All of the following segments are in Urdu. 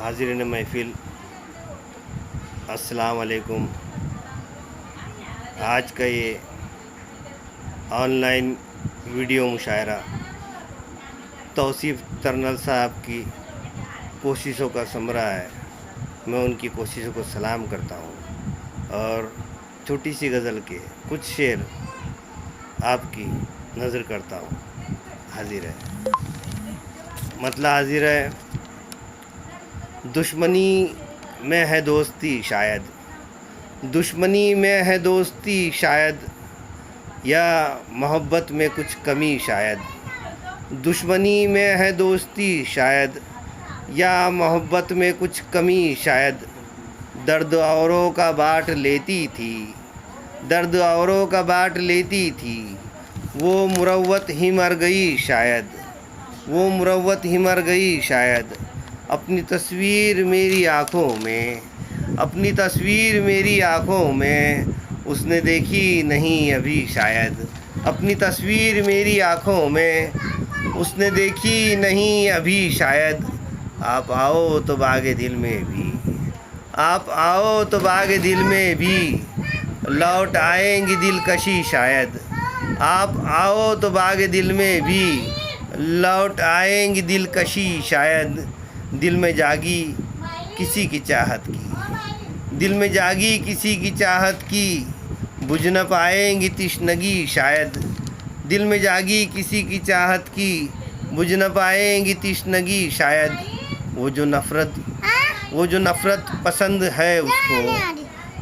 حاضرین محفل السلام علیکم۔ آج کا یہ آن لائن ویڈیو مشاعرہ توصیف ترنل صاحب کی کوششوں کا ثمرہ ہے۔ میں ان کی کوششوں کو سلام کرتا ہوں اور چھوٹی سی غزل کے کچھ شعر آپ کی نظر کرتا ہوں۔ حاضر ہے مطلع حاضر ہے۔ دشمنی میں ہے دوستی شاید، دشمنی میں ہے دوستی شاید، یا محبت میں کچھ کمی شاید۔ دشمنی میں ہے دوستی شاید، یا محبت میں کچھ کمی شاید۔ درد اوروں کا بانٹ لیتی تھی، درد اوروں کا بانٹ لیتی تھی، وہ مروت ہی مر گئی شاید، وہ مروت ہی مر گئی شاید۔ اپنی تصویر میری آنکھوں میں، اپنی تصویر میری آنکھوں میں، اس نے دیکھی نہیں ابھی شاید۔ اپنی تصویر میری آنکھوں میں، اس نے دیکھی نہیں ابھی شاید۔ آپ آؤ تو باغ دل میں بھی، آپ آؤ تو باغ دل میں بھی، لوٹ آئیں گی دلکشی شاید۔ آپ آؤ تو باغ دل میں بھی، لوٹ آئیں گی دلکشی شاید۔ دل میں جاگی کسی کی چاہت کی، دل میں جاگی کسی کی چاہت کی، بجھ نہ پائیں گی تشنگی شاید۔ دل میں جاگی کسی کی چاہت کی، بجھ نہ پائیں گی تشنگی شاید۔ وہ جو نفرت پسند ہے اس کو،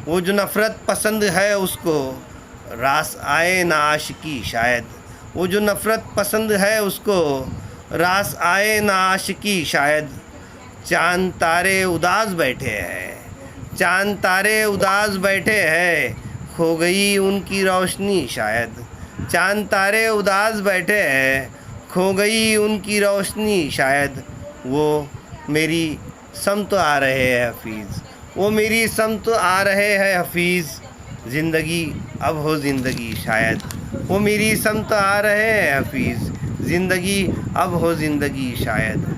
وہ جو نفرت پسند ہے اس کو، راس آئے نہ عاشقی شاید۔ وہ جو نفرت پسند ہے اس کو، راس آئے نہ عاشقی شاید۔ چاند تارے اداس بیٹھے ہیں، چاند تارے اداس بیٹھے ہیں، کھو گئی ان کی روشنی شاید۔ چاند تارے اداس بیٹھے ہیں، کھو گئی ان کی روشنی شاید۔ وہ میری سمت آ رہے ہیں حفیظ، وہ میری سمت آ رہے ہیں حفیظ، زندگی اب ہو زندگی شاید۔ وہ میری سمت آ رہے ہیں حفیظ، زندگی اب ہو زندگی شاید۔